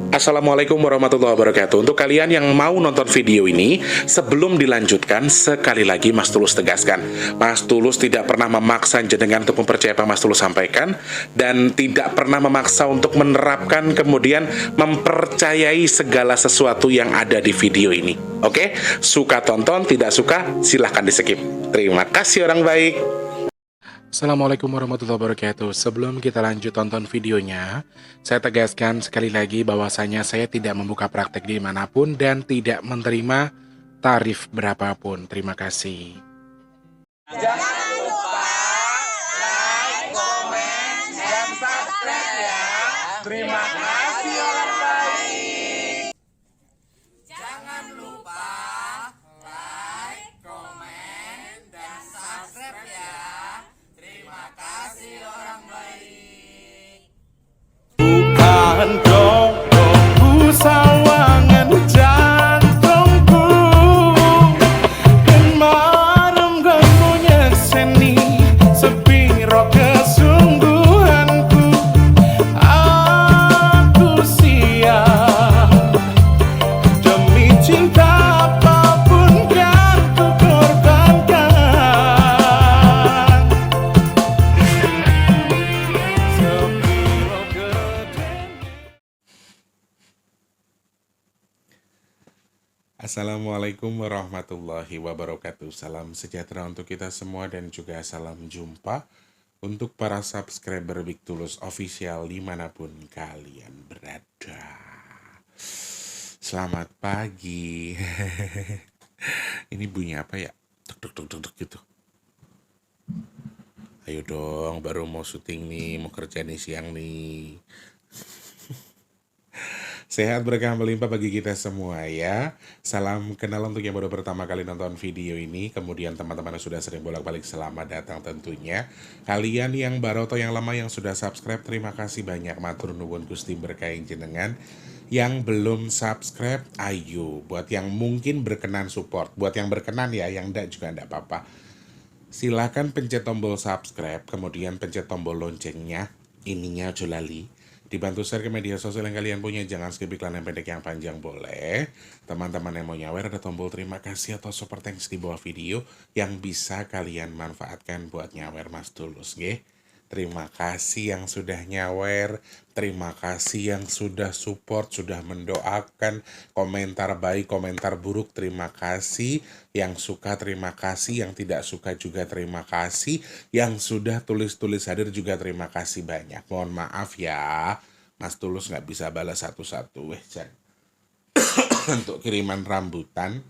Assalamualaikum warahmatullahi wabarakatuh. Untuk kalian yang mau nonton video ini, sebelum dilanjutkan, sekali lagi Mas Tulus tegaskan, Mas Tulus tidak pernah memaksa jenengan untuk mempercayai apa Mas Tulus sampaikan, dan tidak pernah memaksa untuk menerapkan kemudian mempercayai segala sesuatu yang ada di video ini. Oke? Suka tonton, tidak suka silahkan di skip. Terima kasih orang baik. Assalamualaikum warahmatullahi wabarakatuh. Sebelum kita lanjut tonton videonya, saya tegaskan sekali lagi bahwasanya saya tidak membuka praktek dimanapun dan tidak menerima tarif berapapun. Terima kasih. Jangan lupa like, komen, dan subscribe ya. Terima kasih orang baik. Jangan lupa like, komen, dan subscribe ya. Terima kasih orang baik. Bukan dongku sawangan jantungku dan marem ganggunya seni sepiro kesungguhanku. Aku siap demi cinta apapun kan ku korbankan. Sepiro gedenya. Assalamualaikum warahmatullahi wabarakatuh. Salam sejahtera untuk kita semua dan juga salam jumpa untuk para subscriber Big Tulus Official dimanapun kalian berada. Selamat pagi. Ini bunyi apa ya? Tuk tuk tuk tuk tuk gitu. Ayo dong, baru mau syuting nih, mau kerja nih siang nih. Sehat berkah melimpah bagi kita semua ya. Salam kenal untuk yang baru pertama kali nonton video ini. Kemudian teman-teman yang sudah sering bolak-balik, selamat datang tentunya. Kalian yang baru atau yang lama yang sudah subscribe, terima kasih banyak. Matur nuwun Gusti berkahi jenengan. Yang belum subscribe, ayo. Buat yang mungkin berkenan support. Buat yang berkenan ya, yang enggak juga enggak apa-apa. Silakan pencet tombol subscribe, kemudian pencet tombol loncengnya. Ininya ojo lali. Dibantu share ke media sosial yang kalian punya. Jangan skip iklan yang pendek yang panjang boleh. Teman-teman yang mau nyawer ada tombol terima kasih atau super thanks di bawah video yang bisa kalian manfaatkan buat nyawer Mas Tulus nggih. Terima kasih yang sudah nyawer, terima kasih yang sudah support, sudah mendoakan, komentar baik, komentar buruk, terima kasih. Yang suka terima kasih, yang tidak suka juga terima kasih. Yang sudah tulis-tulis hadir juga terima kasih banyak. Mohon maaf ya, Mas Tulus nggak bisa balas satu-satu. Jan. Untuk kiriman rambutan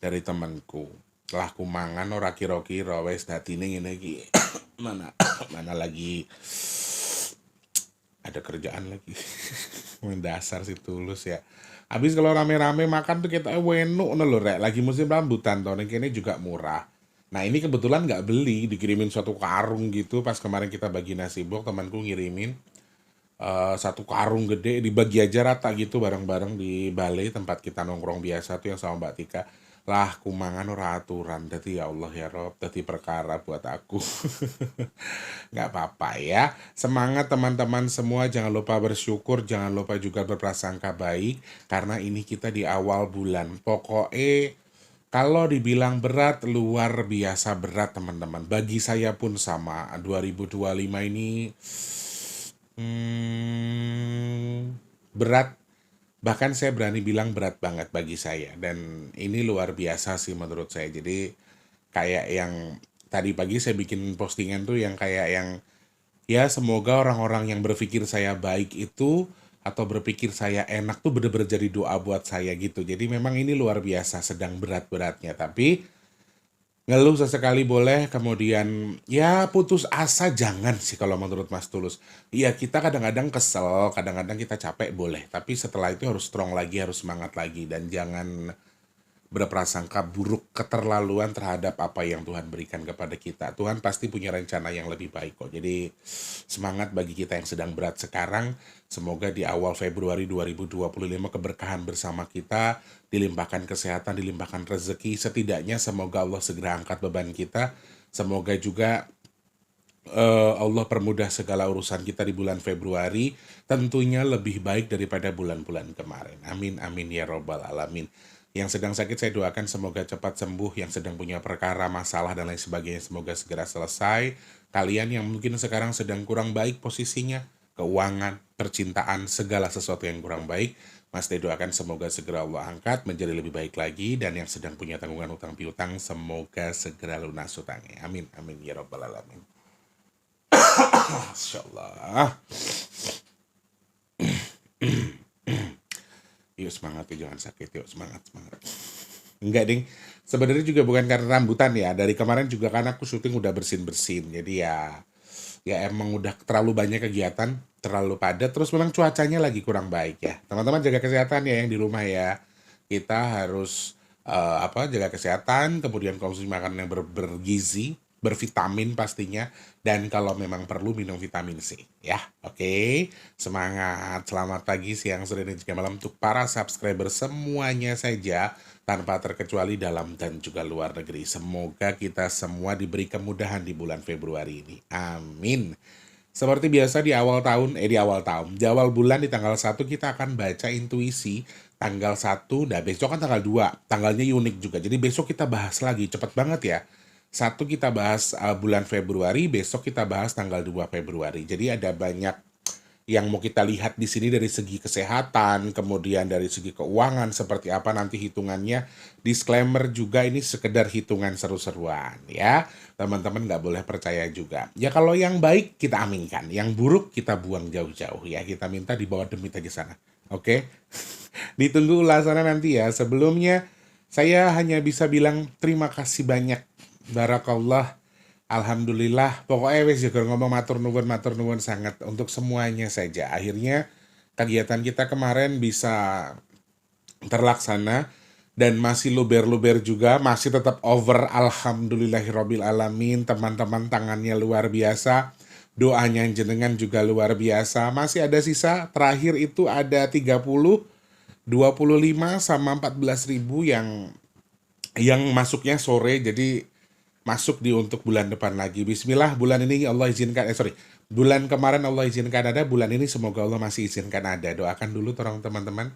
dari temanku. Lah kumangan ora kira-kira wis dadine ngene iki. mana lagi ada kerjaan lagi. Mendasar sih Tulus ya. Habis kalau rame-rame makan tuh kita wenuk ngono lho rek. Lagi musim rambutan toh ning kene juga murah. Nah, ini kebetulan nggak beli, dikirimin suatu karung gitu. Pas kemarin kita bagi nasi blok, temanku ngirimin satu karung gede, dibagi aja rata gitu bareng-bareng di balai tempat kita nongkrong biasa tuh yang sama Mbak Tika. Lah kumangan ora aturan, dadi ya Allah ya Rob, dadi perkara buat aku. Nggak apa-apa ya. Semangat teman-teman semua, jangan lupa bersyukur, jangan lupa juga berprasangka baik karena ini kita di awal bulan. Pokoknya kalau dibilang berat, luar biasa berat teman-teman. Bagi saya pun sama, 2025 ini berat. Bahkan saya berani bilang berat banget bagi saya. Dan ini luar biasa sih menurut saya. Jadi kayak yang tadi pagi saya bikin postingan tuh yang kayak yang ya semoga orang-orang yang berpikir saya baik itu atau berpikir saya enak tuh bener-bener jadi doa buat saya gitu. Jadi memang ini luar biasa, sedang berat-beratnya. Tapi ngeluh sesekali boleh, kemudian ya putus asa jangan sih kalau menurut Mas Tulus. Iya kita kadang-kadang kesel, kadang-kadang kita capek boleh. Tapi setelah itu harus strong lagi, harus semangat lagi. Dan jangan berprasangka buruk, keterlaluan terhadap apa yang Tuhan berikan kepada kita. Tuhan pasti punya rencana yang lebih baik kok. Jadi semangat bagi kita yang sedang berat sekarang. Semoga di awal Februari 2025 keberkahan bersama kita, dilimpahkan kesehatan, dilimpahkan rezeki. Setidaknya semoga Allah segera angkat beban kita. Semoga juga Allah permudah segala urusan kita di bulan Februari, tentunya lebih baik daripada bulan-bulan kemarin. Amin, amin ya robbal alamin. Yang sedang sakit saya doakan semoga cepat sembuh, yang sedang punya perkara, masalah dan lain sebagainya semoga segera selesai. Kalian yang mungkin sekarang sedang kurang baik posisinya, keuangan, percintaan, segala sesuatu yang kurang baik, Mas Teh doakan semoga segera Allah angkat menjadi lebih baik lagi, dan yang sedang punya tanggungan utang piutang semoga segera lunas utangnya. Amin, amin ya robbal alamin. Masya Allah. Yuk semangat ya, jangan sakit. Yuk semangat, semangat. Enggak ding, sebenarnya juga bukan karena rambutan ya. Dari kemarin juga kan aku syuting udah bersin-bersin. Jadi ya emang udah terlalu banyak kegiatan, terlalu padat. Terus memang cuacanya lagi kurang baik ya. Teman-teman jaga kesehatan ya yang di rumah ya. Kita harus jaga kesehatan, kemudian konsumsi makanan yang bergizi, bervitamin pastinya, dan kalau memang perlu minum vitamin C ya. Oke, semangat. Selamat pagi, siang, sore, dan juga malam untuk para subscriber semuanya saja tanpa terkecuali dalam dan juga luar negeri. Semoga kita semua diberi kemudahan di bulan Februari ini. Amin. Seperti biasa di awal bulan di tanggal 1 kita akan baca intuisi tanggal 1, nah besok kan tanggal 2, tanggalnya unik juga. Jadi besok kita bahas lagi, cepet banget ya. Satu kita bahas bulan Februari, besok kita bahas tanggal 2 Februari. Jadi ada banyak yang mau kita lihat di sini dari segi kesehatan, kemudian dari segi keuangan seperti apa nanti hitungannya. Disclaimer juga ini sekedar hitungan seru-seruan ya. Teman-teman nggak boleh percaya juga. Ya kalau yang baik kita aminkan, yang buruk kita buang jauh-jauh ya. Kita minta di bawah demit aja sana. Oke? Ditunggu ulasannya nanti ya. Sebelumnya saya hanya bisa bilang terima kasih banyak. Barakallah, alhamdulillah, pokoknya wes juga ngomong matur nuwun sangat untuk semuanya saja. Akhirnya kegiatan kita kemarin bisa terlaksana dan masih luber-luber juga, masih tetap over. Alhamdulillahirabbil alamin. Teman-teman tangannya luar biasa, doanya jenengan juga luar biasa. Masih ada sisa, terakhir itu ada 30, 25 sama 14.000 yang masuknya sore, jadi masuk di untuk bulan depan lagi. Bismillah, bulan ini Allah izinkan, bulan kemarin Allah izinkan ada, bulan ini semoga Allah masih izinkan ada. Doakan dulu tolong teman-teman.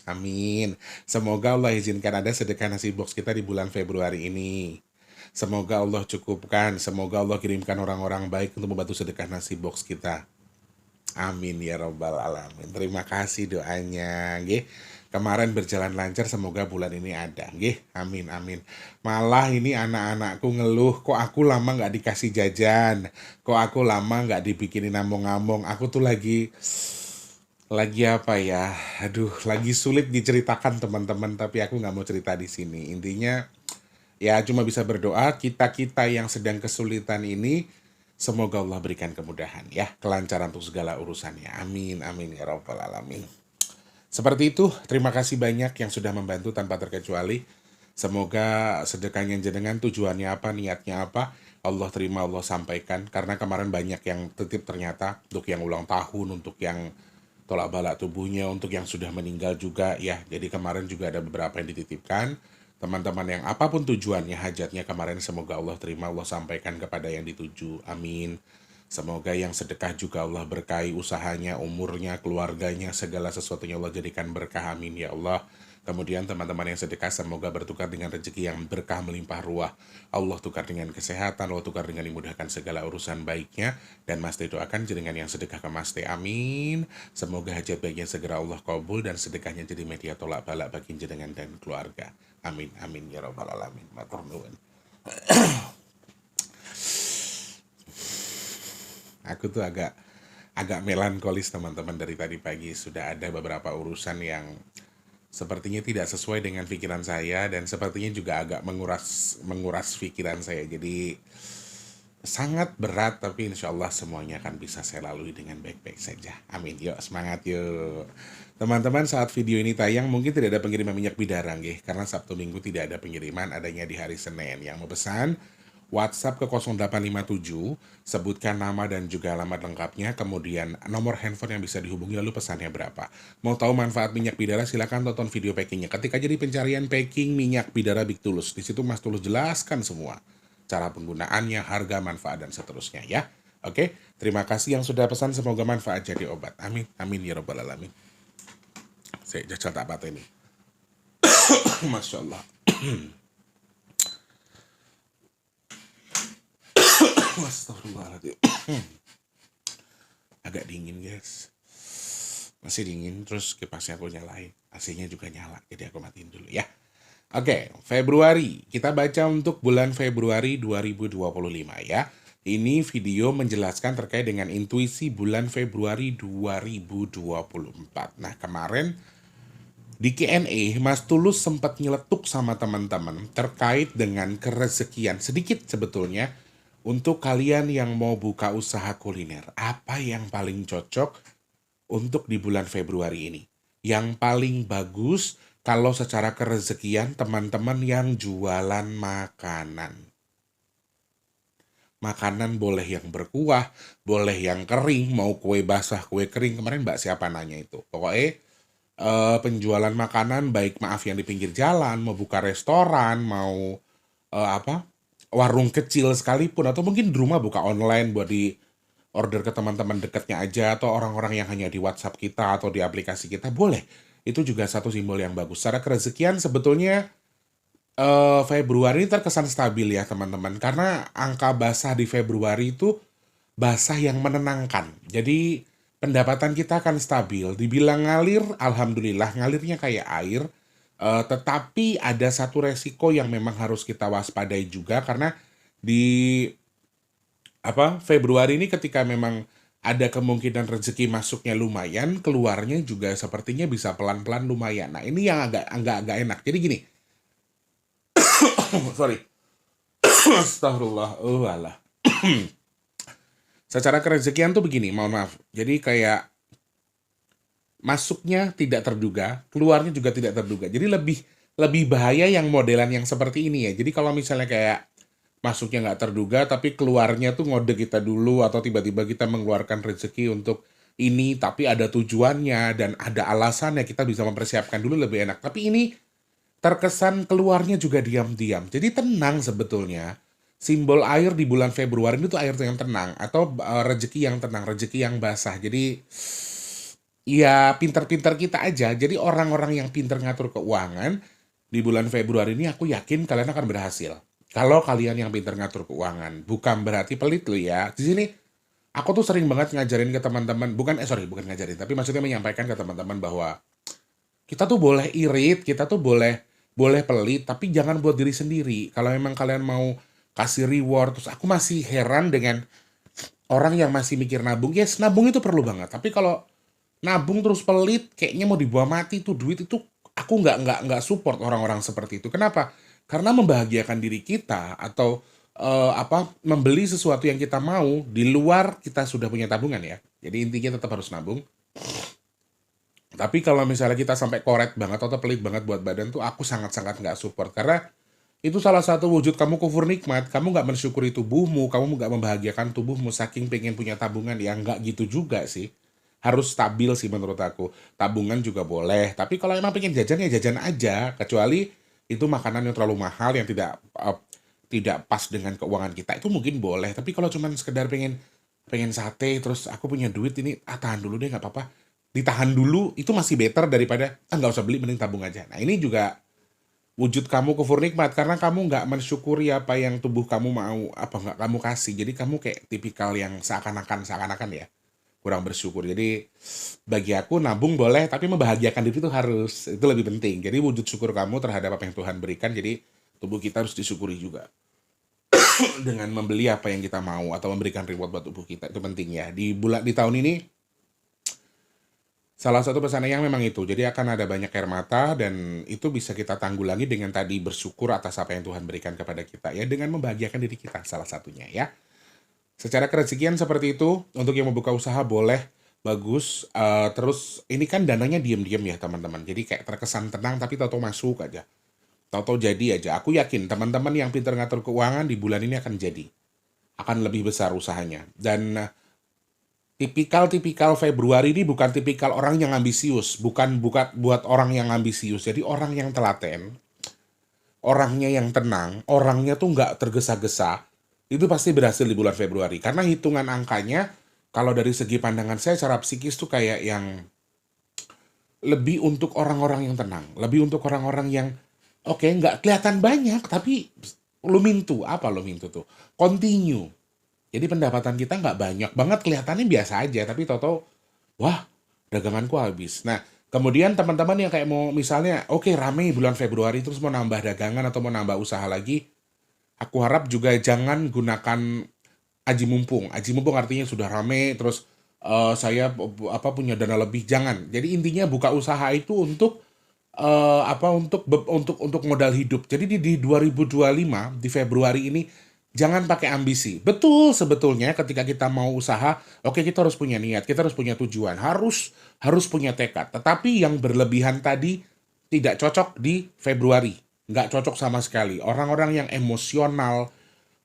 Amin. Semoga Allah izinkan ada sedekah nasi box kita di bulan Februari ini. Semoga Allah cukupkan, semoga Allah kirimkan orang-orang baik untuk membantu sedekah nasi box kita. Amin ya robbal alamin. Terima kasih doanya, nggih. Kemarin berjalan lancar, semoga bulan ini ada, nggih. Amin amin. Malah ini anak-anakku ngeluh, kok aku lama nggak dikasih jajan, kok aku lama nggak dibikinin ngomong-ngomong. Aku tuh lagi apa ya? Aduh, lagi sulit diceritakan teman-teman, tapi aku nggak mau cerita di sini. Intinya ya cuma bisa berdoa kita yang sedang kesulitan ini. Semoga Allah berikan kemudahan ya, kelancaran untuk segala urusannya. Amin amin ya rabbal alamin. Seperti itu, terima kasih banyak yang sudah membantu tanpa terkecuali. Semoga sedekahnya jenengan tujuannya apa, niatnya apa, Allah terima, Allah sampaikan. Karena kemarin banyak yang titip ternyata, untuk yang ulang tahun, untuk yang tolak balak tubuhnya, untuk yang sudah meninggal juga ya. Jadi kemarin juga ada beberapa yang dititipkan. Teman-teman yang apapun tujuannya, hajatnya kemarin, semoga Allah terima, Allah sampaikan kepada yang dituju. Amin. Semoga yang sedekah juga Allah berkahi usahanya, umurnya, keluarganya, segala sesuatunya Allah jadikan berkah. Amin ya Allah. Kemudian teman-teman yang sedekah semoga bertukar dengan rezeki yang berkah melimpah ruah. Allah tukar dengan kesehatan, Allah tukar dengan dimudahkan segala urusan baiknya. Dan Mas Teh doakan jenengan yang sedekah ke Mas Teh. Amin. Semoga hajat baiknya segera Allah kabul dan sedekahnya jadi media tolak balak bagi jenengan dan keluarga. Amin amin ya rabbal alamin. Matur nuwun. Aku tuh agak melankolis teman-teman, dari tadi pagi sudah ada beberapa urusan yang sepertinya tidak sesuai dengan pikiran saya dan sepertinya juga agak menguras pikiran saya. Jadi sangat berat, tapi insya Allah semuanya akan bisa saya lalui dengan baik-baik saja. Amin. Yuk semangat yuk. Teman-teman, saat video ini tayang mungkin tidak ada pengiriman minyak bidara nggih, karena Sabtu Minggu tidak ada pengiriman, adanya di hari Senin. Yang mau pesan WhatsApp ke 0857, sebutkan nama dan juga alamat lengkapnya, kemudian nomor handphone yang bisa dihubungi, lalu pesannya berapa. Mau tahu manfaat minyak bidara, silakan tonton video packingnya. Ketika jadi pencarian packing minyak bidara Big Tulus, di situ Mas Tulus jelaskan semua. cara penggunaannya, harga, manfaat, dan seterusnya ya. Oke, terima kasih yang sudah pesan, semoga manfaat jadi obat. Amin, amin ya rabbal alamin. Saya jajal tak patah ini. Masya Allah. Astagfirullahaladzim. Agak dingin guys. Masih dingin, terus kipasnya aku nyalain. AC-nya juga nyala, jadi aku matiin dulu ya. Oke, Februari. Kita baca untuk bulan Februari 2025 ya. Ini video menjelaskan terkait dengan intuisi bulan Februari 2024. Nah, kemarin di Q&A, Mas Tulus sempat nyeletuk sama teman-teman terkait dengan kerezekian. Sedikit sebetulnya, untuk kalian yang mau buka usaha kuliner, apa yang paling cocok untuk di bulan Februari ini? Yang paling bagus kalau secara kerezekian teman-teman yang jualan makanan. Makanan boleh yang berkuah, boleh yang kering, mau kue basah, kue kering. Kemarin Mbak siapa nanya itu. Pokoknya penjualan makanan, baik maaf yang di pinggir jalan, mau buka restoran, mau warung kecil sekalipun, atau mungkin di rumah buka online buat di order ke teman-teman dekatnya aja, atau orang-orang yang hanya di WhatsApp kita atau di aplikasi kita, boleh. Itu juga satu simbol yang bagus. Secara kerezekian sebetulnya Februari terkesan stabil ya teman-teman, karena angka basah di Februari itu basah yang menenangkan. Jadi pendapatan kita akan stabil. Dibilang ngalir, alhamdulillah ngalirnya kayak air. Tetapi ada satu resiko yang memang harus kita waspadai juga, karena di Februari ini ketika memang ada kemungkinan rezeki masuknya lumayan, keluarnya juga sepertinya bisa pelan-pelan lumayan. Nah, ini yang agak enak. Jadi gini. Sorry. Astagfirullah. Alah. Secara kerezekian tuh begini, mohon maaf. Jadi kayak masuknya tidak terduga, keluarnya juga tidak terduga. Jadi lebih bahaya yang modelan yang seperti ini ya. Jadi kalau misalnya kayak masuknya nggak terduga, tapi keluarnya tuh ngode kita dulu, atau tiba-tiba kita mengeluarkan rezeki untuk ini, tapi ada tujuannya dan ada alasannya, kita bisa mempersiapkan dulu lebih enak. Tapi ini terkesan keluarnya juga diam-diam. Jadi tenang sebetulnya. Simbol air di bulan Februari itu air yang tenang, atau rezeki yang tenang, rezeki yang basah. Jadi ya pinter-pinter kita aja. Jadi orang-orang yang pinter ngatur keuangan di bulan Februari ini, aku yakin kalian akan berhasil. Kalau kalian yang pinter ngatur keuangan, bukan berarti pelit loh ya. Di sini aku tuh sering banget ngajarin ke teman-teman, bukan ngajarin, tapi maksudnya menyampaikan ke teman-teman bahwa kita tuh boleh irit, kita tuh boleh pelit, tapi jangan buat diri sendiri. Kalau memang kalian mau kasih reward, terus aku masih heran dengan orang yang masih mikir nabung. Yes, nabung itu perlu banget. Tapi kalau nabung terus pelit, kayaknya mau dibawa mati tuh duit itu, aku nggak support orang-orang seperti itu. Kenapa? Karena membahagiakan diri kita, atau membeli sesuatu yang kita mau di luar kita sudah punya tabungan ya. Jadi intinya tetap harus nabung. Tapi kalau misalnya kita sampai koret banget atau pelit banget buat badan tuh, aku sangat-sangat nggak support. Karena itu salah satu wujud kamu kufur nikmat. Kamu nggak mensyukuri tubuhmu, kamu nggak membahagiakan tubuhmu saking pengen punya tabungan. Ya nggak gitu juga sih. Harus stabil sih menurut aku. Tabungan juga boleh. Tapi kalau emang pengen jajan ya jajan aja. Kecuali itu makanan yang terlalu mahal, yang tidak pas dengan keuangan kita, itu mungkin boleh. Tapi kalau cuma sekedar pengen sate, terus aku punya duit ini, tahan dulu deh, nggak apa-apa, ditahan dulu, itu masih better daripada nggak usah beli, mending tabung aja. Nah, ini juga wujud kamu kufur nikmat, karena kamu nggak mensyukuri apa yang tubuh kamu mau, apa nggak kamu kasih. Jadi kamu kayak tipikal yang seakan-akan ya kurang bersyukur. Jadi bagi aku nabung boleh, tapi membahagiakan diri itu harus, itu lebih penting. Jadi wujud syukur kamu terhadap apa yang Tuhan berikan, jadi tubuh kita harus disyukuri juga. Dengan membeli apa yang kita mau, atau memberikan reward buat tubuh kita, itu penting ya. Di tahun ini, salah satu pesannya yang memang itu, jadi akan ada banyak air mata, dan itu bisa kita tanggulangi dengan tadi bersyukur atas apa yang Tuhan berikan kepada kita ya, dengan membahagiakan diri kita, salah satunya ya. Secara kerezekian seperti itu, untuk yang membuka usaha boleh, bagus. Terus ini kan dananya diam-diam ya teman-teman. Jadi kayak terkesan tenang, tapi tahu-tahu masuk aja. Tahu-tahu jadi aja. Aku yakin teman-teman yang pintar ngatur keuangan di bulan ini akan jadi. Akan lebih besar usahanya. Dan tipikal Februari ini bukan tipikal orang yang ambisius. Bukan buat orang yang ambisius. Jadi orang yang telaten. orangnya yang tenang, orangnya tuh nggak tergesa-gesa, itu pasti berhasil di bulan Februari. Karena hitungan angkanya, kalau dari segi pandangan saya secara psikis tuh kayak yang lebih untuk orang-orang yang tenang, lebih untuk orang-orang yang oke nggak kelihatan banyak, tapi lumintu, apa lumintu tuh? Continue. Jadi pendapatan kita nggak banyak banget, kelihatannya biasa aja, tapi tahu-tahu, wah, daganganku habis. Nah, kemudian teman-teman yang kayak mau misalnya, oke rame bulan Februari terus mau nambah dagangan atau mau nambah usaha lagi, aku harap juga jangan gunakan aji mumpung. Aji mumpung artinya sudah rame, terus saya apa punya dana lebih, jangan. Jadi intinya buka usaha itu untuk apa untuk modal hidup. Jadi di 2025 di Februari ini jangan pakai ambisi. Betul sebetulnya ketika kita mau usaha, oke kita harus punya niat, kita harus punya tujuan, harus punya tekad. Tetapi yang berlebihan tadi tidak cocok di Februari. Nggak cocok sama sekali. Orang-orang yang emosional,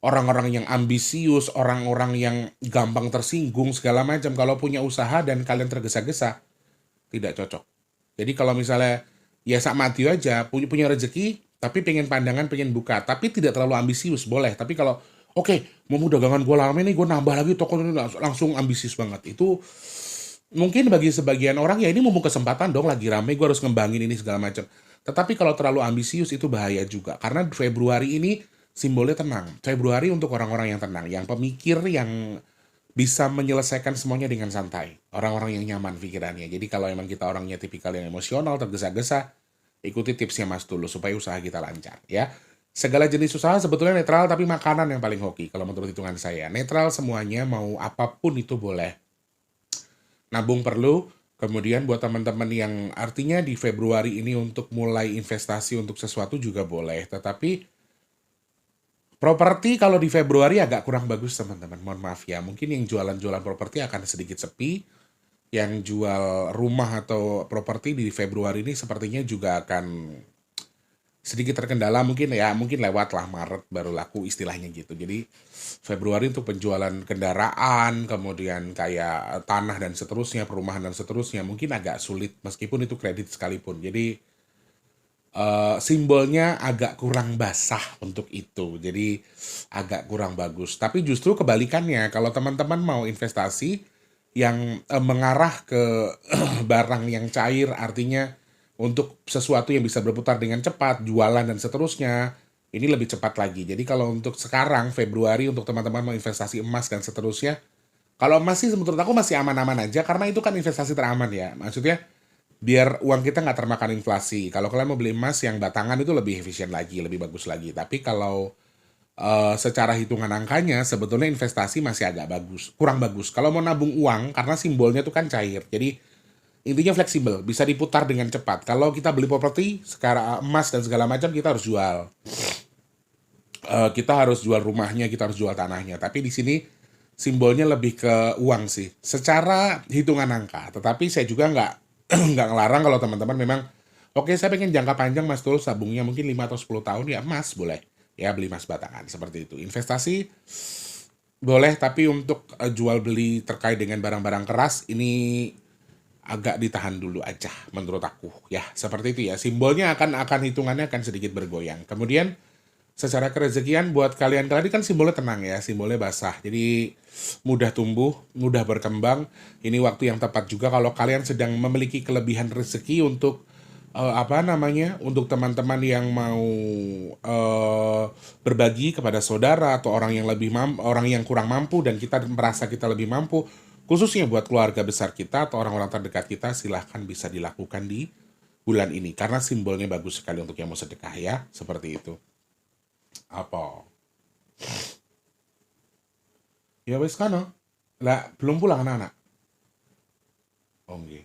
orang-orang yang ambisius, orang-orang yang gampang tersinggung segala macam kalau punya usaha dan kalian tergesa-gesa tidak cocok. Jadi kalau misalnya ya sak mati aja punya rezeki tapi pengen pandangan pengen buka tapi tidak terlalu ambisius boleh. Tapi kalau oke mau dagangan gue lama nih gue nambah lagi toko ini langsung ambisius banget itu mungkin bagi sebagian orang ya ini mumpung kesempatan dong lagi rame gue harus ngembangin ini segala macam. Tetapi kalau terlalu ambisius itu bahaya juga karena Februari ini simbolnya tenang. Februari untuk orang-orang yang tenang, yang pemikir, yang bisa menyelesaikan semuanya dengan santai. Orang-orang yang nyaman pikirannya. Jadi kalau emang kita orangnya tipikal yang emosional, tergesa-gesa, ikuti tipsnya Mas dulu supaya usaha kita lancar ya. Segala jenis usaha sebetulnya netral tapi makanan yang paling hoki kalau menurut hitungan saya. Netral semuanya mau apapun itu boleh. Nabung perlu, kemudian buat teman-teman yang artinya di Februari ini untuk mulai investasi untuk sesuatu juga boleh. Tetapi properti kalau di Februari agak kurang bagus teman-teman, mohon maaf ya. Mungkin yang jualan-jualan properti akan sedikit sepi. Yang jual rumah atau properti di Februari ini sepertinya juga akan sedikit terkendala mungkin ya. Mungkin lewat lah Maret baru laku istilahnya gitu. Jadi Februari untuk penjualan kendaraan, kemudian kayak tanah dan seterusnya, perumahan dan seterusnya mungkin agak sulit meskipun itu kredit sekalipun. Jadi simbolnya agak kurang basah untuk itu, jadi agak kurang bagus. Tapi justru kebalikannya, kalau teman-teman mau investasi yang mengarah ke barang yang cair, artinya untuk sesuatu yang bisa berputar dengan cepat, jualan dan seterusnya, ini lebih cepat lagi. Jadi kalau untuk sekarang, Februari, untuk teman-teman mau investasi emas dan seterusnya, kalau emas sih menurut aku masih aman-aman aja, karena itu kan investasi teraman ya. Maksudnya, biar uang kita nggak termakan inflasi. Kalau kalian mau beli emas yang batangan itu lebih efisien lagi, lebih bagus lagi. Tapi kalau secara hitungan angkanya sebetulnya investasi masih agak bagus, kurang bagus. Kalau mau nabung uang karena simbolnya itu kan cair. Jadi intinya fleksibel, bisa diputar dengan cepat. Kalau kita beli properti sekarang emas dan segala macam kita harus jual. Kita harus jual rumahnya, kita harus jual tanahnya. Tapi di sini simbolnya lebih ke uang sih, secara hitungan angka. Tetapi saya juga nggak nggak ngelarang kalau teman-teman memang oke saya pengen jangka panjang Mas Tul sabungnya mungkin 5 atau 10 tahun ya emas boleh ya beli emas batangan seperti itu. Investasi boleh tapi untuk jual beli terkait dengan barang-barang keras ini agak ditahan dulu aja menurut aku ya seperti itu ya. Simbolnya akan hitungannya akan sedikit bergoyang. Kemudian secara kerezekian buat kalian kan simbolnya tenang ya, simbolnya basah. Jadi mudah tumbuh, mudah berkembang. Ini waktu yang tepat juga kalau kalian sedang memiliki kelebihan rezeki untuk apa namanya? Untuk teman-teman yang mau berbagi kepada saudara atau orang yang orang yang kurang mampu dan kita merasa kita lebih mampu, khususnya buat keluarga besar kita atau orang-orang terdekat kita, silahkan bisa dilakukan di bulan ini karena simbolnya bagus sekali untuk yang mau sedekah ya, seperti itu. Apa? Ya wes kan lah belum pulang anak-anak. Oh nggih.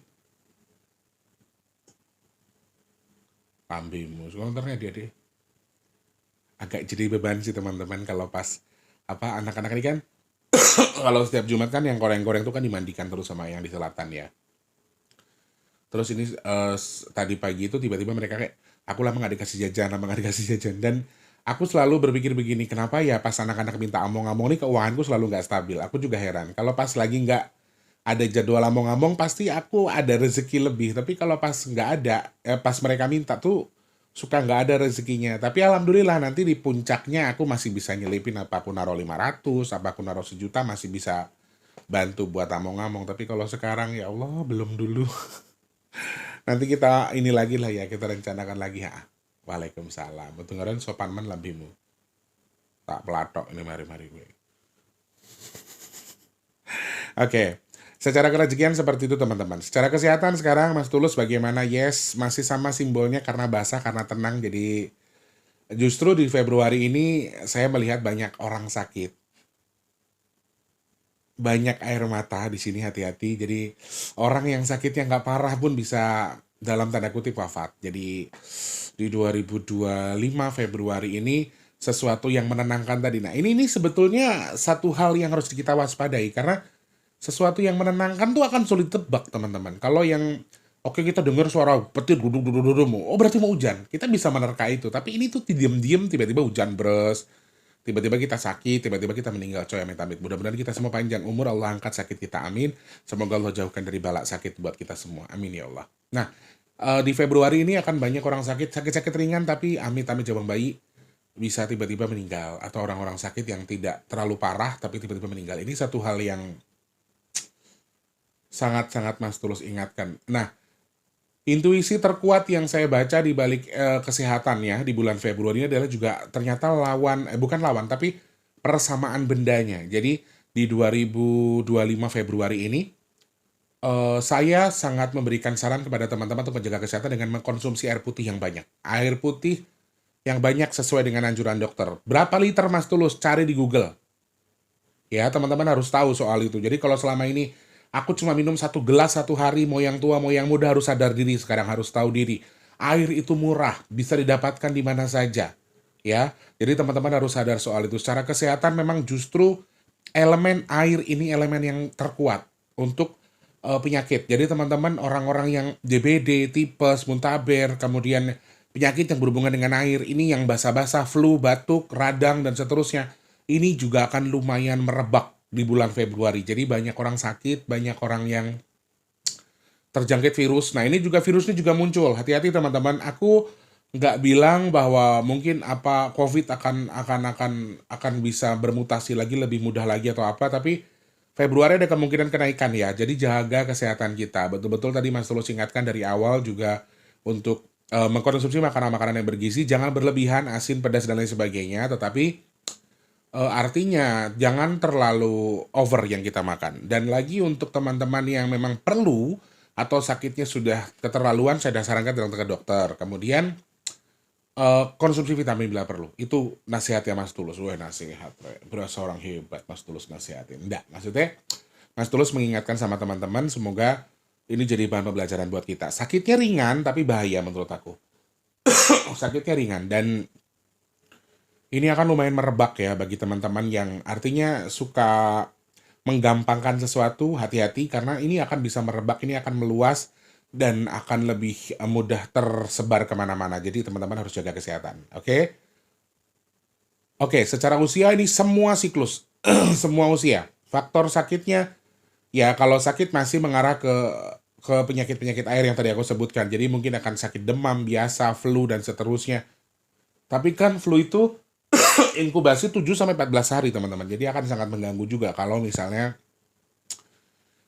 Pambimu, sebenarnya dia deh. Agak jadi beban sih teman-teman kalau pas apa anak-anak ini kan kalau setiap Jumat kan yang goreng-goreng itu kan dimandikan terus sama yang di selatan ya. Terus ini tadi pagi itu tiba-tiba mereka kayak aku lama nggak dikasih jajan dan aku selalu berpikir begini, kenapa ya pas anak-anak minta among-among nih keuanganku selalu nggak stabil. Aku juga heran. Kalau pas lagi nggak ada jadwal among-among pasti aku ada rezeki lebih. Tapi kalau pas nggak ada, pas mereka minta tuh suka nggak ada rezekinya. Tapi alhamdulillah nanti di puncaknya aku masih bisa nyelipin, apa aku naruh 500, apa aku naruh 1 juta masih bisa bantu buat among-among. Tapi kalau sekarang ya Allah belum dulu. Nanti kita ini lagi lah ya, kita rencanakan lagi ya. Waalaikumsalam. Betul ngaran sopan man lambimu. Tak pelatok ini mari-mari gue. Oke. Secara kerezekian seperti itu teman-teman. Secara kesehatan sekarang Mas Tulus bagaimana? Yes, masih sama simbolnya karena basah, karena tenang. Jadi justru di Februari ini saya melihat banyak orang sakit. Banyak air mata di sini, hati-hati. Jadi orang yang sakitnya nggak parah pun bisa dalam tanda kutip wafat. Jadi di 2025 Februari ini sesuatu yang menenangkan tadi. Nah ini sebetulnya satu hal yang harus kita waspadai karena sesuatu yang menenangkan tuh akan sulit tebak teman-teman. Kalau yang oke kita dengar suara petir duduk oh berarti mau hujan. Kita bisa menerka itu. Tapi ini tuh diam-diam tiba-tiba hujan beres. Tiba-tiba kita sakit, tiba-tiba kita meninggal. Coy amit-amit. Mudah-mudahan kita semua panjang umur, Allah angkat sakit kita, amin. Semoga Allah jauhkan dari balak sakit buat kita semua, amin ya Allah. Nah, di Februari ini akan banyak orang sakit-sakit ringan tapi amit-amit jabang bayi bisa tiba-tiba meninggal, atau orang-orang sakit yang tidak terlalu parah tapi tiba-tiba meninggal. Ini satu hal yang sangat-sangat Mas Tulus ingatkan. Nah, intuisi terkuat yang saya baca di balik kesehatan ya di bulan Februari ini adalah juga ternyata bukan lawan tapi persamaan bendanya. Jadi di 2025 Februari ini saya sangat memberikan saran kepada teman-teman untuk menjaga kesehatan dengan mengkonsumsi air putih yang banyak. Air putih yang banyak sesuai dengan anjuran dokter. Berapa liter Mas Tulus? Cari di Google. Ya, teman-teman harus tahu soal itu. Jadi kalau selama ini aku cuma minum 1 gelas 1 hari, mau yang tua, mau yang muda harus sadar diri, sekarang harus tahu diri. Air itu murah, bisa didapatkan di mana saja. Ya, jadi teman-teman harus sadar soal itu. Secara kesehatan memang justru elemen air ini elemen yang terkuat untuk penyakit. Jadi teman-teman orang-orang yang DBD, tipes, muntaber, kemudian penyakit yang berhubungan dengan air, ini yang basah-basah, flu, batuk, radang, dan seterusnya, ini juga akan lumayan merebak di bulan Februari. Jadi banyak orang sakit, banyak orang yang terjangkit virus. Nah ini juga virusnya juga muncul. Hati-hati teman-teman. Aku nggak bilang bahwa mungkin apa COVID akan bisa bermutasi lagi lebih mudah lagi atau apa. Tapi Februari ada kemungkinan kenaikan ya. Jadi jaga kesehatan kita. Betul-betul tadi Mas Tulus ingatkan dari awal juga untuk mengkonsumsi makanan-makanan yang bergizi. Jangan berlebihan, asin, pedas, dan lain sebagainya. Tetapi artinya jangan terlalu over yang kita makan. Dan lagi untuk teman-teman yang memang perlu atau sakitnya sudah keterlaluan, saya sarankan datang ke dokter. Kemudian konsumsi vitamin bila perlu. Itu nasihatnya Mas Tulus. Wah nasihat, berasa orang hebat Mas Tulus nasihatin. Enggak, maksudnya Mas Tulus mengingatkan sama teman-teman, semoga ini jadi bahan pembelajaran buat kita. Sakitnya ringan tapi bahaya menurut aku. Sakitnya ringan dan ini akan lumayan merebak ya bagi teman-teman yang artinya suka menggampangkan sesuatu. Hati-hati karena ini akan bisa merebak, ini akan meluas dan akan lebih mudah tersebar kemana-mana. Jadi teman-teman harus jaga kesehatan. Oke? Oke, secara usia ini semua siklus. Semua usia. Faktor sakitnya, ya kalau sakit masih mengarah ke penyakit-penyakit air yang tadi aku sebutkan. Jadi mungkin akan sakit demam, biasa, flu, dan seterusnya. Tapi kan flu itu inkubasi 7-14 hari teman-teman. Jadi akan sangat mengganggu juga kalau misalnya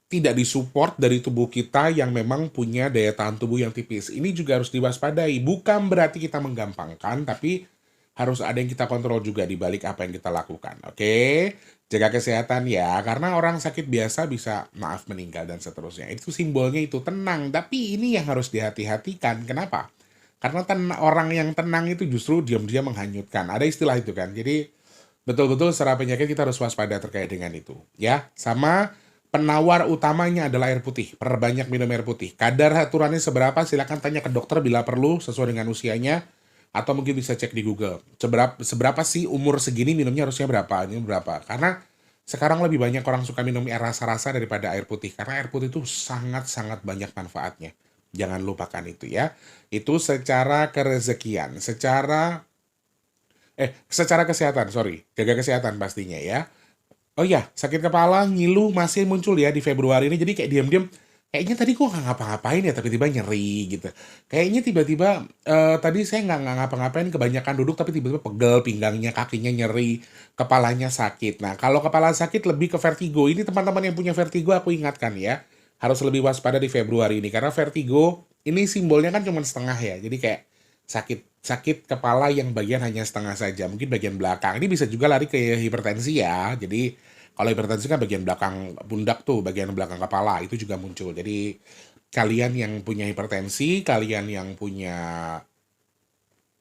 tidak disupport dari tubuh kita yang memang punya daya tahan tubuh yang tipis. Ini juga harus diwaspadai. Bukan berarti kita menggampangkan, tapi harus ada yang kita kontrol juga di balik apa yang kita lakukan. Oke? Jaga kesehatan ya, karena orang sakit biasa bisa maaf meninggal dan seterusnya. Itu simbolnya itu tenang, tapi ini yang harus dihati-hatikan. Kenapa? Karena orang yang tenang itu justru diam-diam menghanyutkan. Ada istilah itu kan. Jadi betul-betul secara penyakit kita harus waspada terkait dengan itu. Ya, sama penawar utamanya adalah air putih. Perbanyak minum air putih. Kadar aturannya seberapa silakan tanya ke dokter bila perlu sesuai dengan usianya. Atau mungkin bisa cek di Google. Seberapa sih umur segini minumnya harusnya berapa? Ini berapa? Karena sekarang lebih banyak orang suka minum air rasa-rasa daripada air putih. Karena air putih itu sangat-sangat banyak manfaatnya. Jangan lupakan itu ya. Itu secara kerezekian, secara kesehatan, sorry. Jaga kesehatan pastinya ya. Oh iya, sakit kepala, ngilu masih muncul ya di Februari ini. Jadi kayak diam-diam kayaknya tadi gua nggak ngapa-ngapain ya, tapi tiba nyeri gitu. Kayaknya tiba-tiba tadi saya nggak ngapa-ngapain, kebanyakan duduk tapi tiba-tiba pegel pinggangnya, kakinya nyeri, kepalanya sakit. Nah, kalau kepala sakit lebih ke vertigo. Ini teman-teman yang punya vertigo aku ingatkan ya, harus lebih waspada di Februari ini karena vertigo ini simbolnya kan cuma setengah ya. Jadi kayak sakit sakit kepala yang bagian hanya setengah saja, mungkin bagian belakang. Ini bisa juga lari ke hipertensi ya. Jadi kalau hipertensi kan bagian belakang pundak tuh, bagian belakang kepala itu juga muncul. Jadi kalian yang punya hipertensi, kalian yang punya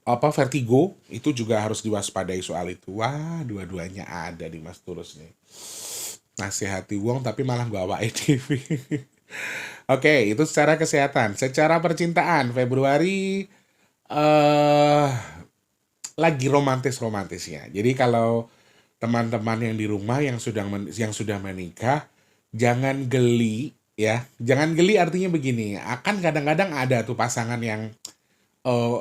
vertigo itu juga harus diwaspadai soal itu. Wah, dua-duanya ada di Mas Tulus nih. Nasihati wong tapi malah gak awake TV. Oke, itu secara kesehatan. Secara percintaan, Februari eh lagi romantis-romantisnya. Jadi kalau teman-teman yang di rumah yang sudah menikah, jangan geli ya. Jangan geli artinya begini, akan kadang-kadang ada tuh pasangan yang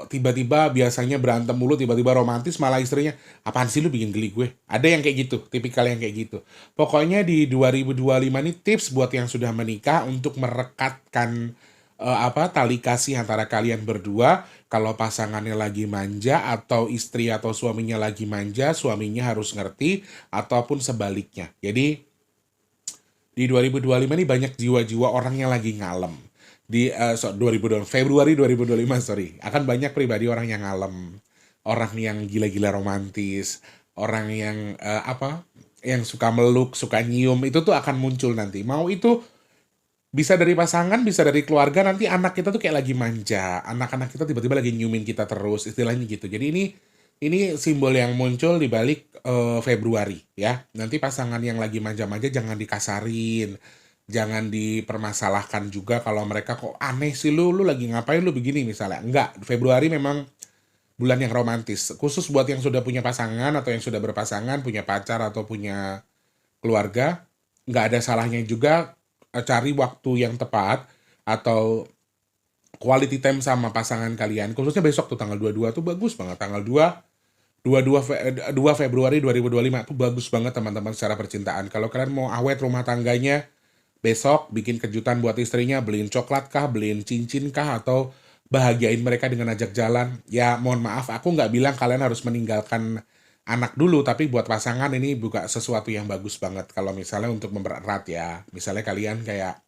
tiba-tiba biasanya berantem mulu, tiba-tiba romantis, malah istrinya, apaan sih lu bikin geli gue? Ada yang kayak gitu, tipikal yang kayak gitu. Pokoknya di 2025 ini tips buat yang sudah menikah untuk merekatkan tali kasih antara kalian berdua. Kalau pasangannya lagi manja atau istri atau suaminya lagi manja, suaminya harus ngerti ataupun sebaliknya. Jadi di 2025 ini banyak jiwa-jiwa orang yang lagi ngalem. Di 2020, Februari 2025 sorry, akan banyak pribadi orang yang ngalem, orang yang gila-gila romantis, orang yang yang suka meluk, suka nyium, itu tuh akan muncul nanti. Mau itu bisa dari pasangan, bisa dari keluarga, nanti anak kita tuh kayak lagi manja, anak-anak kita tiba-tiba lagi nyiumin kita terus, istilahnya gitu. Jadi ini simbol yang muncul di balik Februari ya. Nanti pasangan yang lagi manja-manja jangan dikasarin, jangan dipermasalahkan juga kalau mereka kok aneh sih lu lagi ngapain lu begini misalnya. Enggak, Februari memang bulan yang romantis. Khusus buat yang sudah punya pasangan atau yang sudah berpasangan, punya pacar atau punya keluarga, nggak ada salahnya juga cari waktu yang tepat atau quality time sama pasangan kalian. Khususnya besok tuh tanggal 22 tuh bagus banget. Tanggal 2 Februari 2025 tuh bagus banget teman-teman secara percintaan. Kalau kalian mau awet rumah tangganya, besok bikin kejutan buat istrinya, beliin coklat kah, beliin cincin kah, atau bahagiain mereka dengan ajak jalan. Ya mohon maaf, aku nggak bilang kalian harus meninggalkan anak dulu, tapi buat pasangan ini buka sesuatu yang bagus banget. Kalau misalnya untuk mempererat ya, misalnya kalian kayak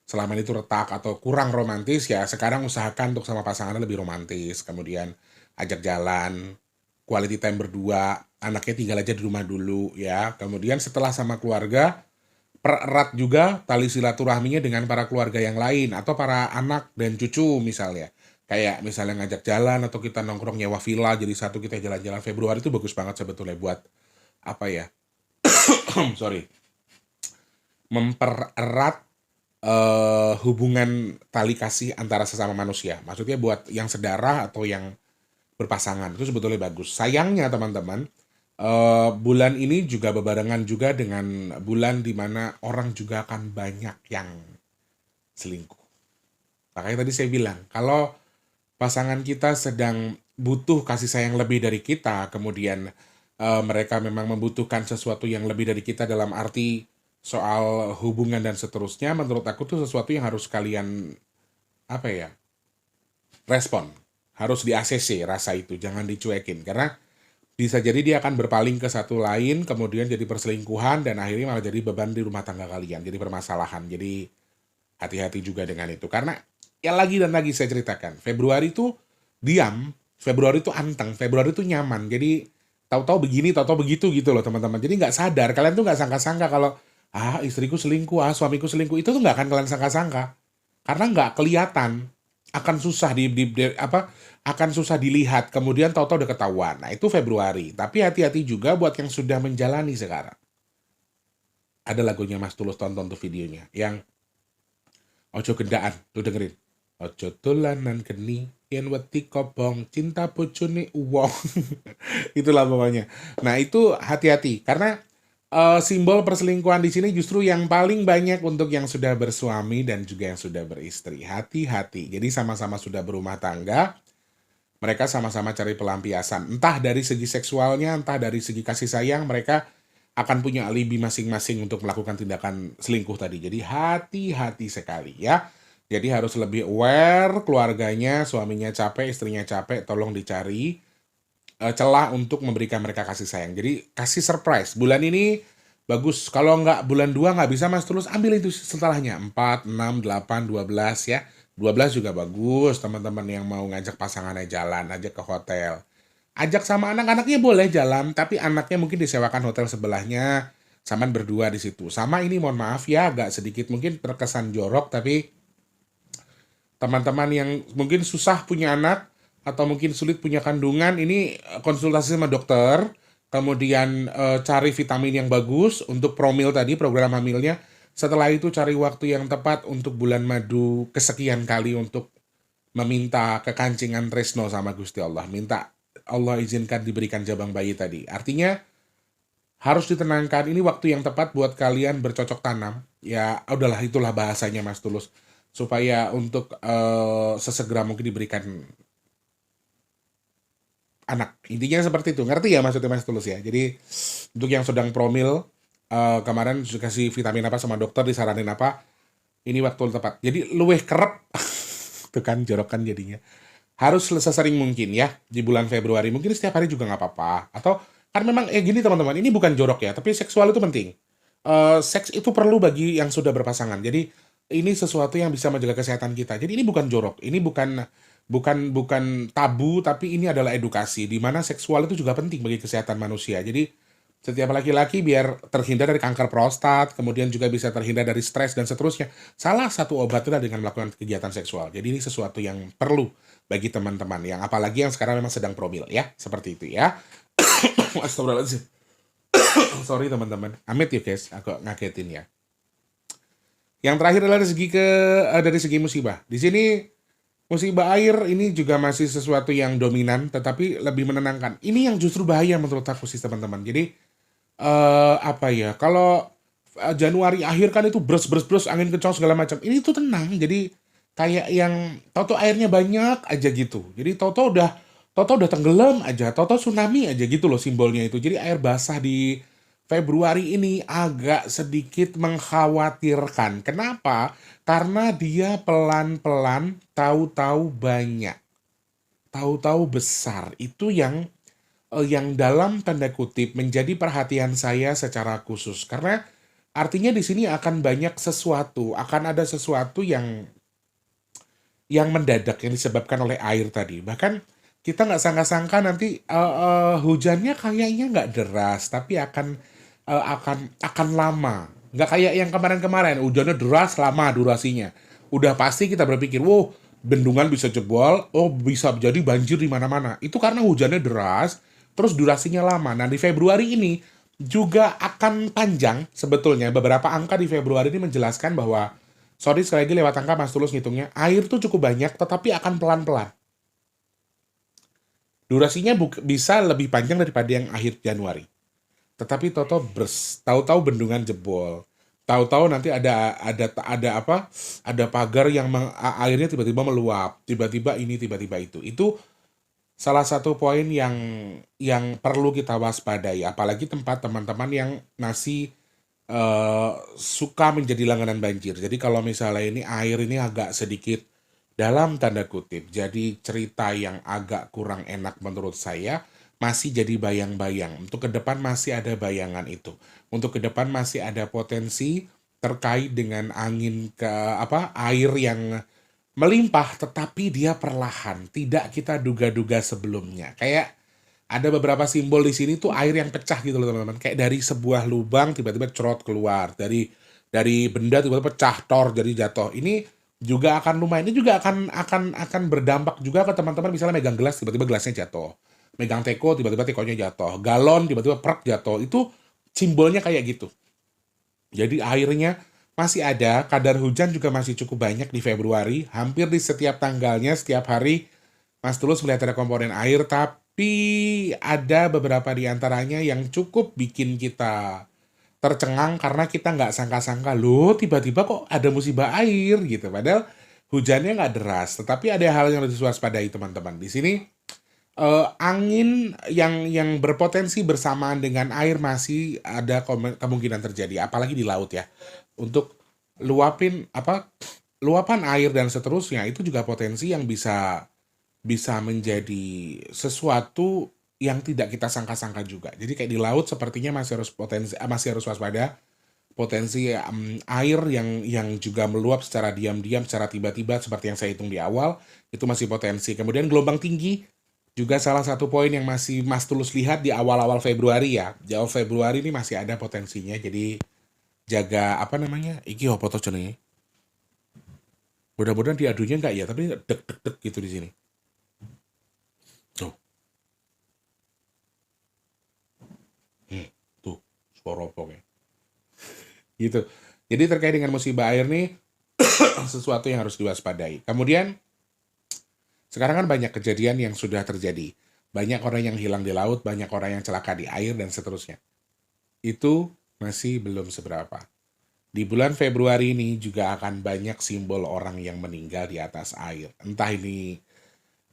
selama ini tuh retak atau kurang romantis ya, sekarang usahakan untuk sama pasangannya lebih romantis. Kemudian ajak jalan, quality time berdua, anaknya tinggal aja di rumah dulu ya. Kemudian setelah sama keluarga, pererat juga tali silaturahminya dengan para keluarga yang lain atau para anak dan cucu misalnya. Kayak misalnya ngajak jalan atau kita nongkrong nyewa villa jadi satu, kita jalan-jalan. Februari itu bagus banget sebetulnya buat apa ya? Sorry. Mempererat hubungan tali kasih antara sesama manusia. Maksudnya buat yang sedarah atau yang berpasangan itu sebetulnya bagus. Sayangnya teman-teman, bulan ini juga berbarengan juga dengan bulan di mana orang juga akan banyak yang selingkuh. Makanya tadi saya bilang, kalau pasangan kita sedang butuh kasih sayang lebih dari kita, kemudian mereka memang membutuhkan sesuatu yang lebih dari kita dalam arti soal hubungan dan seterusnya, menurut aku tuh sesuatu yang harus kalian respon. Harus di ACC rasa itu, jangan dicuekin. Karena bisa jadi dia akan berpaling ke satu lain, kemudian jadi perselingkuhan, dan akhirnya malah jadi beban di rumah tangga kalian, jadi permasalahan. Jadi hati-hati juga dengan itu. Karena ya lagi dan lagi saya ceritakan, Februari itu diam, Februari itu anteng, Februari itu nyaman. Jadi tahu-tahu begini, tahu-tahu begitu gitu loh teman-teman. Jadi nggak sadar, kalian tuh nggak sangka-sangka kalau istriku selingkuh, suamiku selingkuh, itu tuh nggak akan kalian sangka-sangka. Karena nggak kelihatan, akan susah akan susah dilihat, kemudian tahu-tahu udah ketahuan. Nah itu Februari. Tapi hati-hati juga buat yang sudah menjalani sekarang. Ada lagunya Mas Tulus, tonton tuh videonya, yang ojo gendaan, tuh dengerin. Ojo dolanan geni, yen wedi kobong, cinta bojone uwong. Itulah pokoknya. Nah itu hati-hati, karena simbol perselingkuhan di sini justru yang paling banyak untuk yang sudah bersuami dan juga yang sudah beristri. Hati-hati. Jadi sama-sama sudah berumah tangga, mereka sama-sama cari pelampiasan. Entah dari segi seksualnya, entah dari segi kasih sayang, mereka akan punya alibi masing-masing untuk melakukan tindakan selingkuh tadi. Jadi hati-hati sekali ya. Jadi harus lebih aware keluarganya, suaminya capek, istrinya capek, tolong dicari celah untuk memberikan mereka kasih sayang. Jadi kasih surprise. Bulan ini bagus. Kalau nggak bulan 2 nggak bisa Mas Tulus, ambil itu setelahnya. 4, 6, 8, 12 ya. 12 juga bagus. Teman-teman yang mau ngajak pasangannya jalan, ajak ke hotel. Ajak sama anak-anaknya boleh jalan, tapi anaknya mungkin disewakan hotel sebelahnya. Saman berdua di situ. Sama ini mohon maaf ya, agak sedikit mungkin terkesan jorok, tapi teman-teman yang mungkin susah punya anak atau mungkin sulit punya kandungan, ini konsultasi sama dokter, kemudian cari vitamin yang bagus untuk promil tadi, program hamilnya. Setelah itu cari waktu yang tepat untuk bulan madu kesekian kali untuk meminta kekancingan tresno sama Gusti Allah. Minta Allah izinkan diberikan jabang bayi tadi. Artinya harus ditenangkan, ini waktu yang tepat buat kalian bercocok tanam. Ya udahlah, itulah bahasanya Mas Tulus. Supaya untuk sesegera mungkin diberikan anak. Intinya seperti itu. Ngerti ya maksudnya Mas Tulus ya? Jadi untuk yang sedang promil, kemarin sudah kasih vitamin apa sama dokter, disaranin apa, ini waktu tepat. Jadi luweh kerep. Itu kan jorok kan jadinya. Harus sesering mungkin ya di bulan Februari. Mungkin setiap hari juga nggak apa-apa. Atau kan memang gini teman-teman, ini bukan jorok ya, tapi seksual itu penting. Seks itu perlu bagi yang sudah berpasangan. Jadi ini sesuatu yang bisa menjaga kesehatan kita. Jadi ini bukan jorok, ini bukan tabu, tapi ini adalah edukasi. Di mana seksual itu juga penting bagi kesehatan manusia. Jadi setiap laki-laki biar terhindar dari kanker prostat, kemudian juga bisa terhindar dari stres dan seterusnya. Salah satu obatnya dengan melakukan kegiatan seksual. Jadi ini sesuatu yang perlu bagi teman-teman, yang apalagi yang sekarang memang sedang promil ya, seperti itu ya. Astagfirullahaladzim. Sorry teman-teman, amit ya guys, aku ngagetin ya. Yang terakhir adalah dari segi musibah. Di sini musibah air ini juga masih sesuatu yang dominan, tetapi lebih menenangkan. Ini yang justru bahaya menurut aku sih teman-teman. Jadi apa ya? Kalau Januari akhir kan itu bros angin kencang segala macam. Ini tuh tenang. Jadi kayak yang toto airnya banyak aja gitu. Jadi toto udah tenggelam aja, toto tsunami aja gitu loh simbolnya itu. Jadi air basah di Februari ini agak sedikit mengkhawatirkan. Kenapa? Karena dia pelan-pelan, tahu-tahu banyak, tahu-tahu besar. Itu yang dalam tanda kutip menjadi perhatian saya secara khusus. Karena artinya di sini akan banyak sesuatu, akan ada sesuatu yang mendadak yang disebabkan oleh air tadi. Bahkan kita nggak sangka-sangka nanti hujannya kayaknya nggak deras, tapi akan lama. Nggak kayak yang kemarin-kemarin, hujannya deras lama durasinya. Udah pasti kita berpikir, wow, bendungan bisa jebol, oh bisa jadi banjir di mana-mana. Itu karena hujannya deras, terus durasinya lama. Nah di Februari ini juga akan panjang sebetulnya. Beberapa angka di Februari ini menjelaskan bahwa, sorry sekali lagi lewat angka Mas Tulus ngitungnya, air tuh cukup banyak tetapi akan pelan-pelan. Durasinya bisa lebih panjang daripada yang akhir Januari. Tetapi tahu-tahu bendungan jebol. Tahu-tahu nanti ada apa? Ada pagar yang airnya tiba-tiba meluap, tiba-tiba ini, tiba-tiba itu. Itu salah satu poin yang perlu kita waspadai, apalagi tempat teman-teman yang masih suka menjadi langganan banjir. Jadi kalau misalnya ini air ini agak sedikit dalam tanda kutip, jadi cerita yang agak kurang enak menurut saya, masih jadi bayang-bayang. Untuk ke depan masih ada bayangan itu. Untuk ke depan masih ada potensi terkait dengan angin air yang melimpah, tetapi dia perlahan, tidak kita duga-duga sebelumnya. Kayak ada beberapa simbol di sini tuh air yang pecah gitu loh teman-teman. Kayak dari sebuah lubang tiba-tiba cerot keluar, dari benda tiba-tiba pecah, jadi jatuh. Ini juga akan lumayan. Ini juga akan berdampak juga ke teman-teman, misalnya megang gelas tiba-tiba gelasnya jatuh. Megang teko, tiba-tiba tekonya jatuh. Galon, tiba-tiba prak jatuh. Itu simbolnya kayak gitu. Jadi airnya masih ada, kadar hujan juga masih cukup banyak di Februari. Hampir di setiap tanggalnya, setiap hari, Mas Tulus melihat ada komponen air. Tapi ada beberapa di antaranya yang cukup bikin kita tercengang karena kita nggak sangka-sangka, loh tiba-tiba kok ada musibah air gitu. Padahal hujannya nggak deras. Tetapi ada hal yang harus diwaspadai teman-teman. Di sini angin yang berpotensi bersamaan dengan air masih ada kemungkinan terjadi, apalagi di laut ya. Untuk luapan air dan seterusnya itu juga potensi yang bisa bisa menjadi sesuatu yang tidak kita sangka-sangka juga. Jadi kayak di laut sepertinya masih harus waspada potensi air yang juga meluap secara diam-diam, secara tiba-tiba seperti yang saya hitung di awal, itu masih potensi. Kemudian gelombang tinggi juga salah satu poin yang masih Mas Tulus lihat di awal-awal Februari ya. Di awal Februari ini masih ada potensinya. Jadi jaga apa namanya? Iki apa tuh jenenge? Mudah-mudahan diadunya enggak ya, tapi dek dek dek gitu di sini. Tuh, tuh suara pokoknya. Gitu. Jadi terkait dengan musibah air nih sesuatu yang harus diwaspadai. Kemudian sekarang kan banyak kejadian yang sudah terjadi. Banyak orang yang hilang di laut, banyak orang yang celaka di air dan seterusnya. Itu masih belum seberapa. Di bulan Februari ini juga akan banyak simbol orang yang meninggal di atas air. Entah ini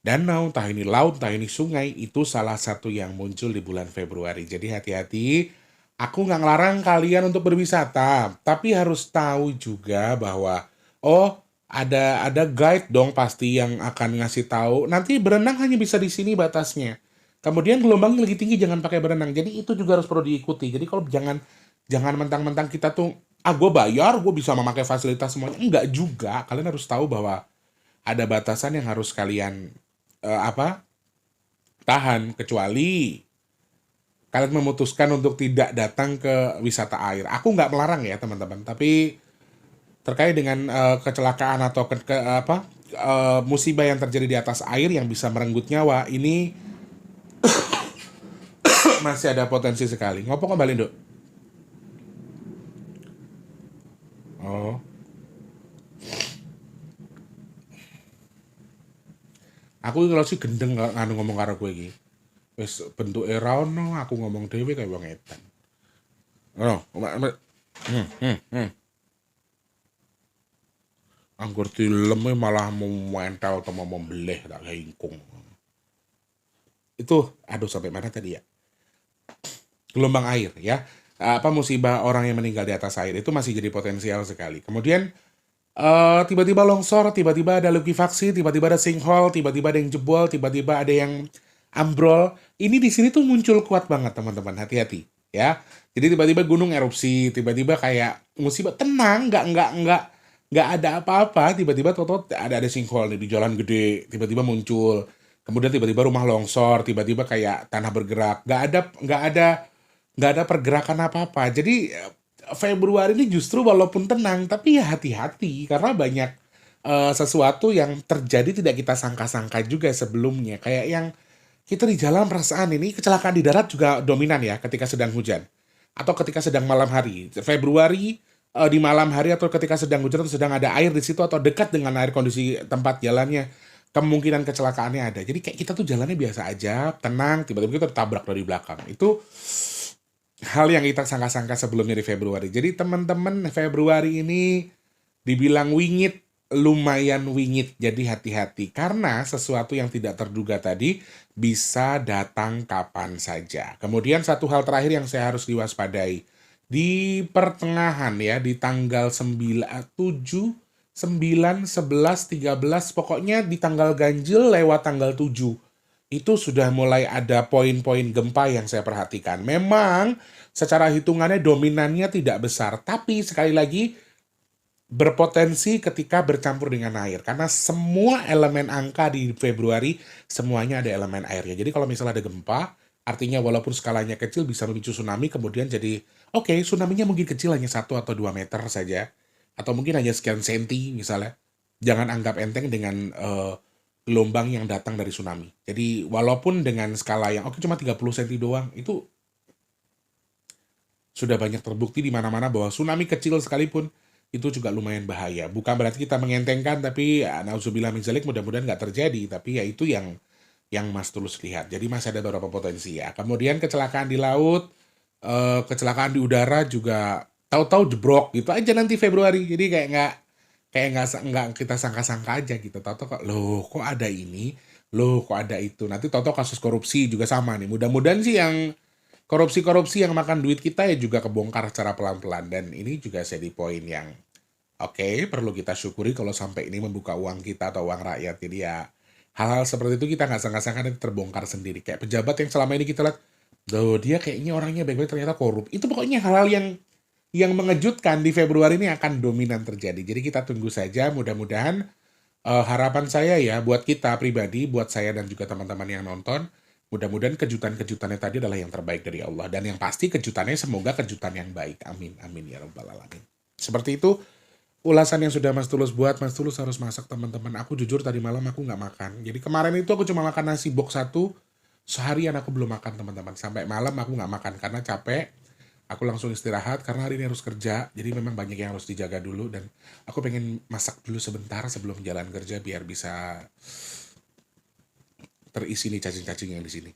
danau, entah ini laut, entah ini sungai, itu salah satu yang muncul di bulan Februari. Jadi hati-hati, aku nggak ngelarang kalian untuk berwisata, tapi harus tahu juga bahwa, oh ada guide dong pasti yang akan ngasih tahu, nanti berenang hanya bisa di sini batasnya. Kemudian gelombangnya lagi tinggi jangan pakai berenang. Jadi itu juga harus perlu diikuti. Jadi kalau jangan jangan mentang-mentang kita tuh, ah gue bayar, gue bisa memakai fasilitas semuanya. Enggak juga. Kalian harus tahu bahwa ada batasan yang harus kalian tahan, kecuali kalian memutuskan untuk tidak datang ke wisata air. Aku nggak melarang ya teman-teman, tapi terkait dengan kecelakaan atau musibah yang terjadi di atas air yang bisa merenggut nyawa, ini masih ada potensi sekali. Ngopo kembali, Dok? Oh, aku kalau sih gendeng nganu ngomong karo gue iki. Wis bentuke ra ono, aku ngomong dhewe kayak wong edan. Oh, anggur dileme malah mau mental atau mau membeleh tak kayak ingkung. Itu aduh sampai mana tadi ya? Gelombang air ya. Musibah orang yang meninggal di atas air itu masih jadi potensial sekali. Kemudian tiba-tiba longsor, tiba-tiba ada likuifaksi, tiba-tiba ada sinkhole, tiba-tiba ada yang jebol, tiba-tiba ada yang ambrol. Ini di sini tuh muncul kuat banget teman-teman, hati-hati ya. Jadi tiba-tiba gunung erupsi, tiba-tiba kayak musibah tenang, nggak ada apa-apa, tiba-tiba toto ada sinkhole nih di jalan gede, tiba-tiba muncul. Kemudian tiba-tiba rumah longsor, tiba-tiba kayak tanah bergerak, nggak ada pergerakan apa-apa. Jadi Februari ini justru walaupun tenang, tapi ya hati-hati karena banyak sesuatu yang terjadi tidak kita sangka-sangka juga sebelumnya. Kayak yang kita di jalan perasaan ini kecelakaan di darat juga dominan ya ketika sedang hujan atau ketika sedang malam hari. Februari di malam hari atau ketika sedang hujan atau sedang ada air di situ atau dekat dengan air kondisi tempat jalannya, kemungkinan kecelakaannya ada. Jadi kayak kita tuh jalannya biasa aja, tenang, tiba-tiba kita ditabrak dari belakang. Itu hal yang kita sangka-sangka sebelumnya di Februari. Jadi teman-teman Februari ini dibilang wingit, lumayan wingit. Jadi hati-hati karena sesuatu yang tidak terduga tadi bisa datang kapan saja. Kemudian satu hal terakhir yang saya harus diwaspadai. Di pertengahan ya, di tanggal 9, 7, 9, 11, 13, pokoknya di tanggal ganjil lewat tanggal 7. Itu sudah mulai ada poin-poin gempa yang saya perhatikan. Memang secara hitungannya dominannya tidak besar, tapi sekali lagi berpotensi ketika bercampur dengan air. Karena semua elemen angka di Februari, semuanya ada elemen airnya. Jadi kalau misalnya ada gempa, artinya walaupun skalanya kecil bisa memicu tsunami, kemudian jadi, oke, tsunami-nya mungkin kecil hanya 1 atau 2 meter saja. Atau mungkin hanya sekian senti misalnya. Jangan anggap enteng dengan gelombang yang datang dari tsunami. Jadi walaupun dengan skala yang oke cuma 30 cm doang, itu sudah banyak terbukti di mana-mana bahwa tsunami kecil sekalipun itu juga lumayan bahaya. Bukan berarti kita mengentengkan, tapi ya, nauzubillah min dzalik, mudah-mudahan nggak terjadi. Tapi ya itu yang Mas Tulus lihat. Jadi masih ada beberapa potensi ya. Kemudian kecelakaan di laut, kecelakaan di udara juga tahu-tahu jebrok gitu aja nanti Februari. Jadi kayak Kayak nggak kita sangka-sangka aja gitu. Tahu kok, loh kok ada ini, loh kok ada itu. Nanti tahu kasus korupsi juga sama nih. Mudah-mudahan sih yang korupsi-korupsi yang makan duit kita ya juga kebongkar secara pelan-pelan. Dan ini juga jadi poin yang oke, perlu kita syukuri kalau sampai ini membuka uang kita atau uang rakyat. Jadi ya hal-hal seperti itu kita nggak sangka-sangka nanti terbongkar sendiri. Kayak pejabat yang selama ini kita lihat, loh dia kayaknya orangnya baik-baik ternyata korup. Itu pokoknya hal-hal yang mengejutkan di Februari ini akan dominan terjadi. Jadi kita tunggu saja, mudah-mudahan harapan saya ya buat kita pribadi, buat saya dan juga teman-teman yang nonton, mudah-mudahan kejutan-kejutannya tadi adalah yang terbaik dari Allah. Dan yang pasti kejutannya semoga kejutan yang baik. Amin, amin ya rabbal alamin. Seperti itu ulasan yang sudah Mas Tulus buat. Mas Tulus harus masak teman-teman. Aku jujur tadi malam aku nggak makan. Jadi kemarin itu aku cuma makan nasi box 1, seharian aku belum makan teman-teman. Sampai malam aku nggak makan karena capek. Aku langsung istirahat karena hari ini harus kerja. Jadi memang banyak yang harus dijaga dulu. Dan aku pengen masak dulu sebentar sebelum jalan kerja biar bisa terisi nih cacing-cacing yang di sini.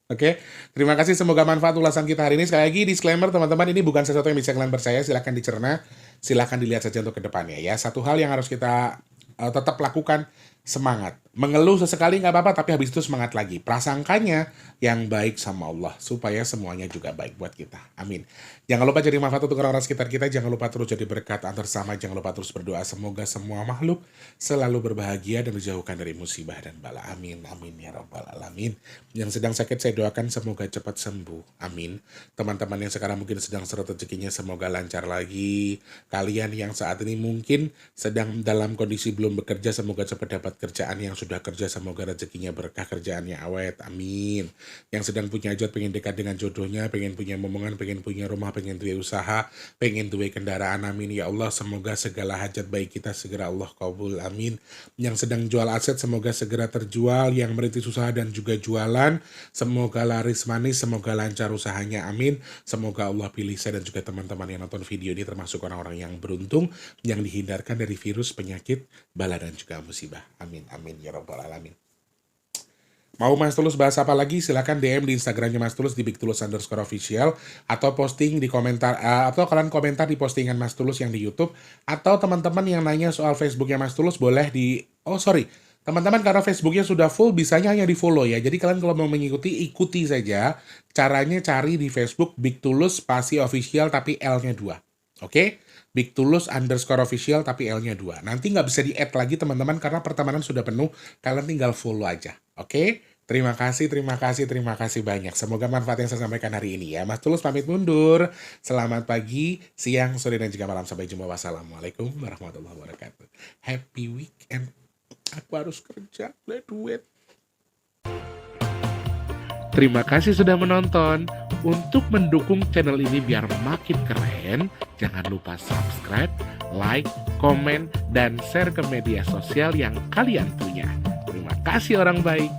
Oke, terima kasih. Semoga manfaat ulasan kita hari ini. Sekali lagi disclaimer teman-teman, ini bukan sesuatu yang bisa kalian percaya. Silahkan dicerna, silahkan dilihat saja untuk kedepannya ya. Satu hal yang harus kita tetap lakukan, semangat. Mengeluh sesekali nggak apa-apa, tapi habis itu semangat lagi. Prasangkanya yang baik sama Allah, supaya semuanya juga baik buat kita. Amin. Jangan lupa jadi manfaat untuk orang-orang sekitar kita. Jangan lupa terus jadi berkat antar sama. Jangan lupa terus berdoa. Semoga semua makhluk selalu berbahagia dan dijauhkan dari musibah dan bala. Amin. Amin ya rabbal alamin. Yang sedang sakit saya doakan semoga cepat sembuh. Amin. Teman-teman yang sekarang mungkin sedang seret rezekinya semoga lancar lagi. Kalian yang saat ini mungkin sedang dalam kondisi belum bekerja semoga cepat dapat kerjaan. Yang sudah kerja semoga rezekinya berkah, kerjaannya awet. Amin. Yang sedang punya hajat, pengen dekat dengan jodohnya, pengen punya momongan, pengen punya rumah, pengen duwe usaha, pengen duwe kendaraan. Amin ya Allah. Semoga segala hajat baik kita segera Allah kabul. Amin. Yang sedang jual aset semoga segera terjual. Yang merintis usaha dan juga jualan semoga laris manis, semoga lancar usahanya. Amin. Semoga Allah pilih saya dan juga teman-teman yang nonton video ini termasuk orang-orang yang beruntung, yang dihindarkan dari virus, penyakit, bala dan juga musibah. Amin. Amin ya rabbal alamin. Mau Mas Tulus bahas apa lagi? Silahkan DM di Instagramnya Mas Tulus di @bigtulus_official atau posting di komentar atau kalian komentar di postingan Mas Tulus yang di YouTube, atau teman-teman yang nanya soal Facebooknya Mas Tulus boleh teman-teman karena Facebooknya sudah full bisanya hanya di follow ya. Jadi kalian kalau mau mengikuti ikuti saja. Caranya cari di Facebook Big Tulus spasi official tapi L-nya 2. Oke? Big Tulus _official tapi L-nya 2. Nanti nggak bisa di-add lagi teman-teman karena pertemanan sudah penuh. Kalian tinggal follow aja. Oke? Terima kasih banyak. Semoga manfaat yang saya sampaikan hari ini ya. Mas Tulus pamit mundur. Selamat pagi, siang, sore, dan juga malam. Sampai jumpa. Wassalamualaikum warahmatullahi wabarakatuh. Happy weekend. Aku harus kerja. Let's do it. Terima kasih sudah menonton. Untuk mendukung channel ini biar makin keren, jangan lupa subscribe, like, komen, dan share ke media sosial yang kalian punya. Terima kasih orang baik.